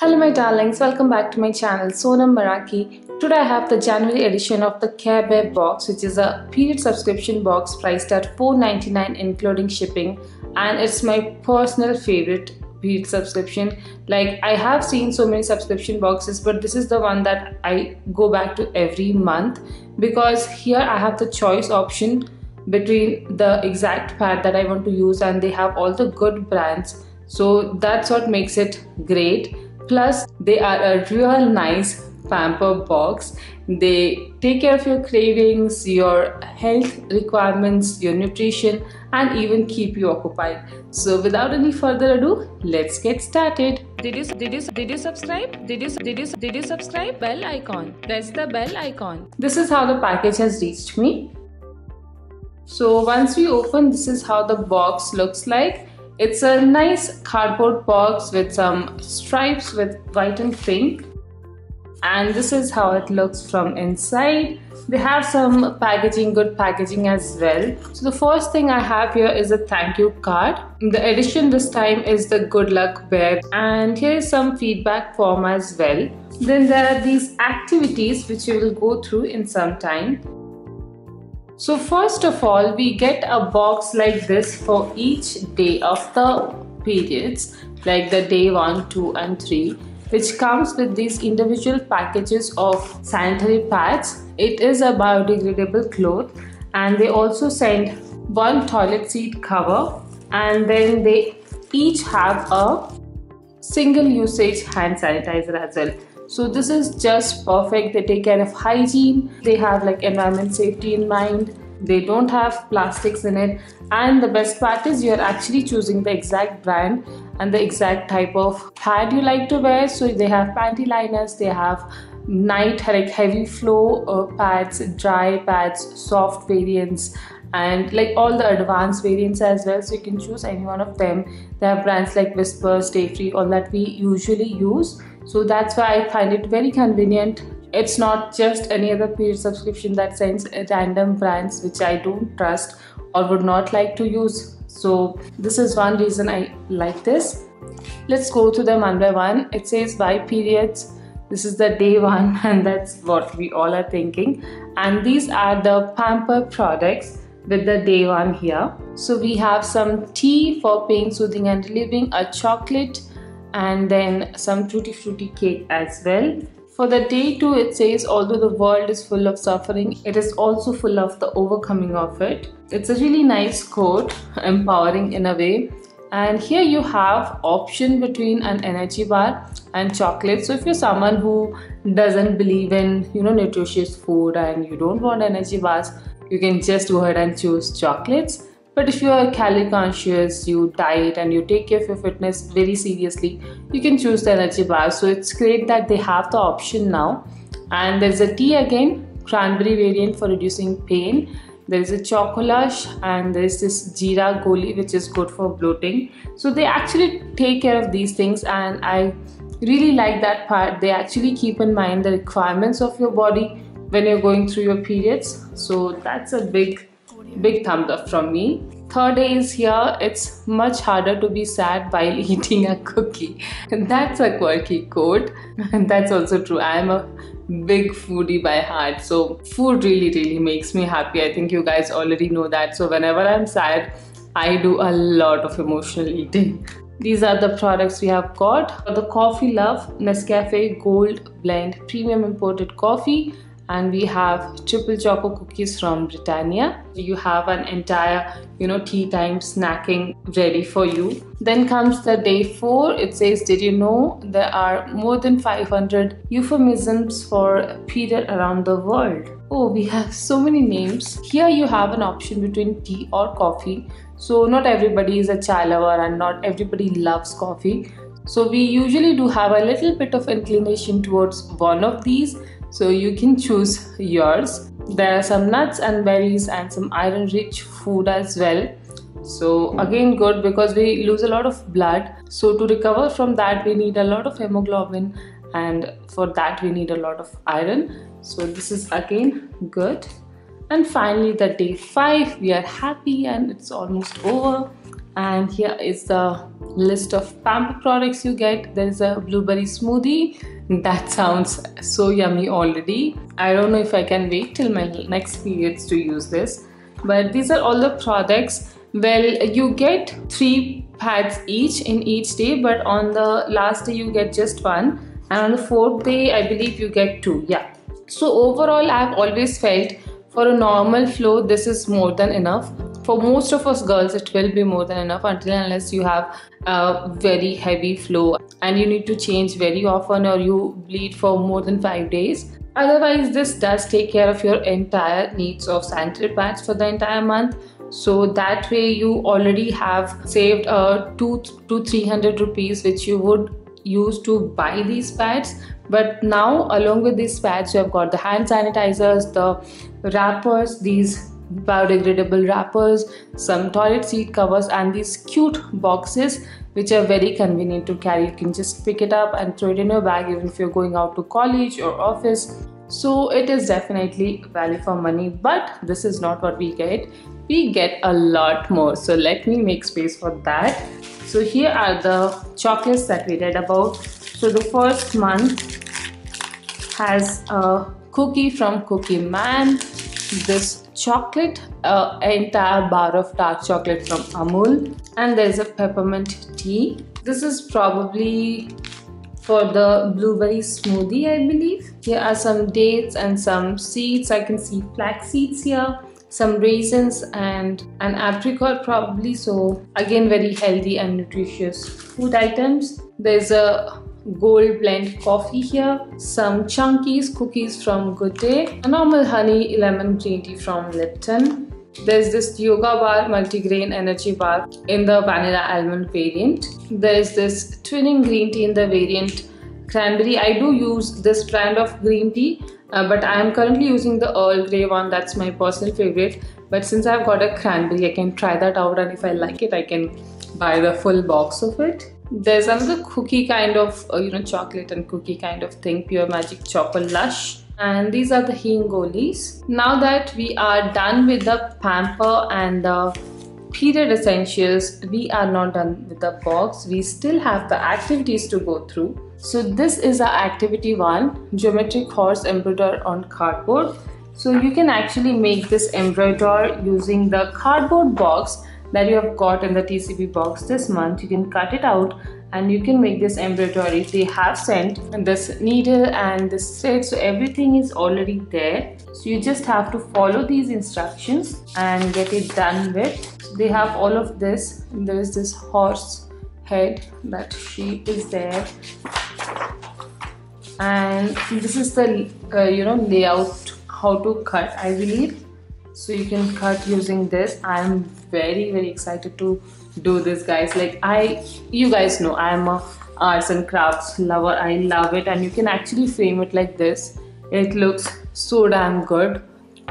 Hello my darlings, welcome back to my channel Sonam Maraki. Today I have the January edition of the Care Bear box, which is a period subscription box priced at $4.99 including shipping, and it's my personal favorite period subscription. Like, I have seen so many subscription boxes, but this is the one that I go back to every month because here I have the choice option between the exact pad that I want to use, and they have all the good brands, so that's what makes it great. Plus, they are a real nice pamper box. They take care of your cravings, your health requirements, your nutrition, and even keep you occupied. So without any further ado, let's get started. Did you subscribe? Did you subscribe? Bell icon. Press the bell icon. This is how the package has reached me. So once we open, this is how the box looks like. It's a nice cardboard box with some stripes with white and pink, and this is how it looks from inside. They have some packaging, good packaging as well. So the first thing I have here is a thank you card. The edition this time is the Good Luck Bear, and here is some feedback form as well. Then there are these activities which we will go through in some time. So first of all, we get a box like this for each day of the periods, like the day 1, 2 and 3, which comes with these individual packages of sanitary pads. It is a biodegradable cloth, and they also send one toilet seat cover, and then they each have a single usage hand sanitizer as well. So this is just perfect. They take care of hygiene, they have like environment safety in mind, they don't have plastics in it, and the best part is you're actually choosing the exact brand and the exact type of pad you like to wear. So they have panty liners, they have night like heavy flow pads, dry pads, soft variants, and like all the advanced variants as well, so you can choose any one of them. They have brands like Whisper, Stay Free, all that we usually use. So that's why I find it very convenient. It's not just any other period subscription that sends random brands which I don't trust or would not like to use. So this is one reason I like this. Let's go through them one by one. It says by periods. This is the day 1 and that's what we all are thinking. And these are the pamper products with the day 1 here. So we have some tea for pain soothing and relieving, a chocolate, and then some tutti frutti cake as well. For the day 2, it says although the world is full of suffering, it is also full of the overcoming of it. It's a really nice quote, empowering in a way. And here you have option between an energy bar and chocolate. So if you're someone who doesn't believe in nutritious food and you don't want energy bars, you can just go ahead and choose chocolates. But if you are calorie conscious, you diet and you take care of your fitness very seriously, you can choose the energy bar. So it's great that they have the option now. And there's a tea again, cranberry variant for reducing pain. There is a chocolash, and there is this jeera goli which is good for bloating. So they actually take care of these things, and I really like that part. They actually keep in mind the requirements of your body when you're going through your periods. So that's a big thumbs up from me. Third day is here. It's much harder to be sad while eating a cookie. And that's a quirky quote, and that's also true. I am a big foodie by heart, so food really makes me happy. I think you guys already know that. So whenever I'm sad, I do a lot of emotional eating. These are the products we have got. For the coffee love, Nescafe Gold Blend Premium Imported Coffee, and we have triple choco cookies from Britannia. You have an entire tea time snacking ready for you. Then comes the day 4. It says, did you know there are more than 500 euphemisms for period around the world? Oh, we have so many names. Here you have an option between tea or coffee. So not everybody is a chai lover and not everybody loves coffee. So we usually do have a little bit of inclination towards one of these. So you can choose yours. There are some nuts and berries and some iron rich food as well. So again good, because we lose a lot of blood. So to recover from that we need a lot of hemoglobin, and for that we need a lot of iron. So this is again good. And finally the day 5, we are happy and it's almost over. And here is the list of pamper products you get. There is a blueberry smoothie. That sounds so yummy already. I don't know if I can wait till my next periods to use this. But these are all the products. Well, you get 3 pads each in each day, but on the last day you get just one, and on the 4th day I believe you get 2. Yeah. So overall, I've always felt for a normal flow this is more than enough. For most of us girls it will be more than enough until unless you have a very heavy flow and you need to change very often or you bleed for more than 5 days. Otherwise, this does take care of your entire needs of sanitary pads for the entire month. So that way you already have saved 200 to 300 rupees which you would use to buy these pads. But now along with these pads you have got the hand sanitizers, the wrappers, these biodegradable wrappers, some toilet seat covers, and these cute boxes which are very convenient to carry. You can just pick it up and throw it in your bag even if you're going out to college or office. So it is definitely value for money, but this is not what we get. We get a lot more. So let me make space for that. So here are the chocolates that we read about. So the first month has a cookie from Cookie Man. This chocolate, an entire bar of dark chocolate from Amul, and there is a peppermint tea. This is probably for the blueberry smoothie, I believe. Here are some dates and some seeds. I can see flax seeds here, some raisins and an apricot probably. So again, very healthy and nutritious food items. There's a gold blend coffee here, some chunkies cookies from Good Day, a normal honey lemon green tea from Lipton. There's this yoga bar multigrain energy bar in the vanilla almond variant. There's this twinning green tea in the variant cranberry. I do use this brand of green tea, but I am currently using the Earl Grey one. That's my personal favorite. But since I've got a cranberry, I can try that out, and if I like it, I can buy the full box of it. There's another cookie kind of, chocolate and cookie kind of thing, Pure Magic Choco Lush. And these are the Hingolis. Now that we are done with the pamper and the period essentials, we are not done with the box. We still have the activities to go through. So this is our activity 1, geometric horse embroider on cardboard. So you can actually make this embroider using the cardboard box that you have got in the TCB box this month. You can cut it out and you can make this embroidery. They have sent this needle and this thread, so everything is already there. So you just have to follow these instructions and get it done with. They have all of this. There is this horse head, that shape is there, and this is the layout, how to cut, I believe. So you can cut using this. I am very excited to do this, guys. Like you guys know I am a arts and crafts lover. I love it, and you can actually frame it like this. It looks so damn good.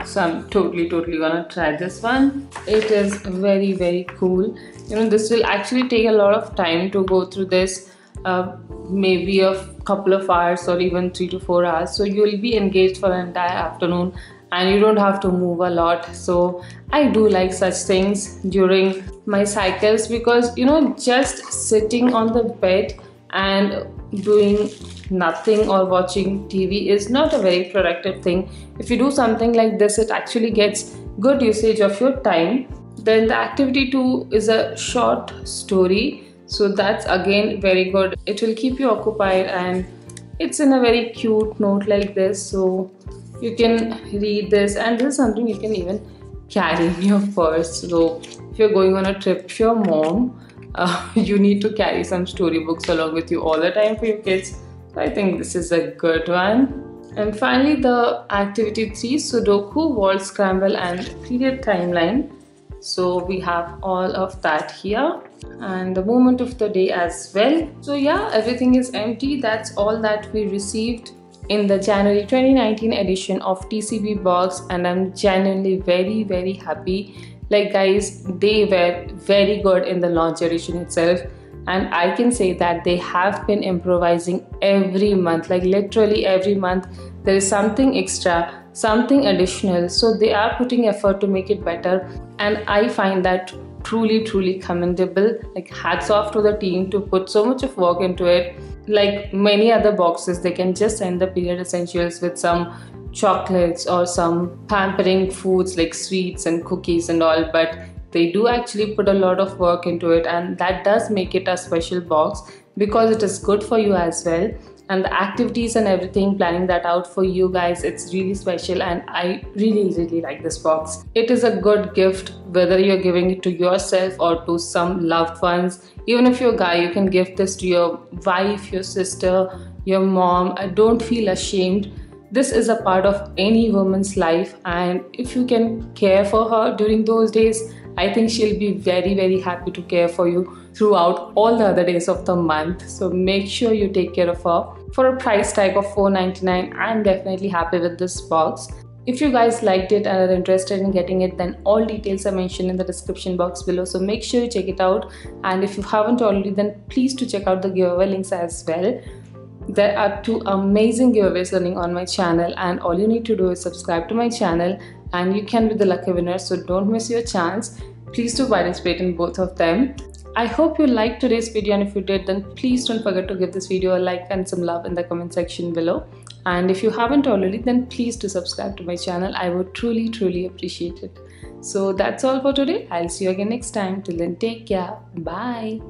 So I'm totally gonna try this one. It is very cool. This will actually take a lot of time to go through this, maybe a couple of hours or even 3 to 4 hours. So you will be engaged for the entire afternoon and you don't have to move a lot. So I do like such things during my cycles, because just sitting on the bed and doing nothing or watching TV is not a very productive thing. If you do something like this, it actually gets good usage of your time. Then the activity 2 is a short story. So that's again very good. It will keep you occupied and it's in a very cute note like this. So you can read this, and this is something you can even carry in your purse. So if you're going on a trip with your mom, you need to carry some storybooks along with you all the time for your kids. So I think this is a good one. And finally, the activity 3, Sudoku, word scramble and period timeline. So we have all of that here, and the moment of the day as well. So yeah, everything is empty. That's all that we received in the January 2019 edition of TCB box, and I'm genuinely very happy. Like guys, they were very good in the launch edition itself, and I can say that they have been improvising every month. Like literally every month there is something extra, something additional. So they are putting effort to make it better, and I find that truly commendable. Like, hats off to the team to put so much of work into it. Like many other boxes, they can just send the period essentials with some chocolates or some pampering foods like sweets and cookies and all, but they do actually put a lot of work into it, and that does make it a special box because it is good for you as well. And the activities and everything, planning that out for you guys, it's really special, and I really like this box. It is a good gift whether you're giving it to yourself or to some loved ones. Even if you're a guy, you can give this to your wife, your sister, your mom. Don't feel ashamed. This is a part of any woman's life, and if you can care for her during those days, I think she'll be very happy to care for you throughout all the other days of the month. So make sure you take care of her. For a price tag of $4.99, I'm definitely happy with this box. If you guys liked it and are interested in getting it, then all details are mentioned in the description box below, so make sure you check it out. And if you haven't already, then please do check out the giveaway links as well. There are 2 amazing giveaways running on my channel, and all you need to do is subscribe to my channel and you can be the lucky winner, so don't miss your chance. Please do participate in both of them. I hope you liked today's video, and if you did, then please don't forget to give this video a like and some love in the comment section below. And if you haven't already, then please do subscribe to my channel. I would truly appreciate it. So that's all for today. I'll see you again next time. Till then, take care. Bye.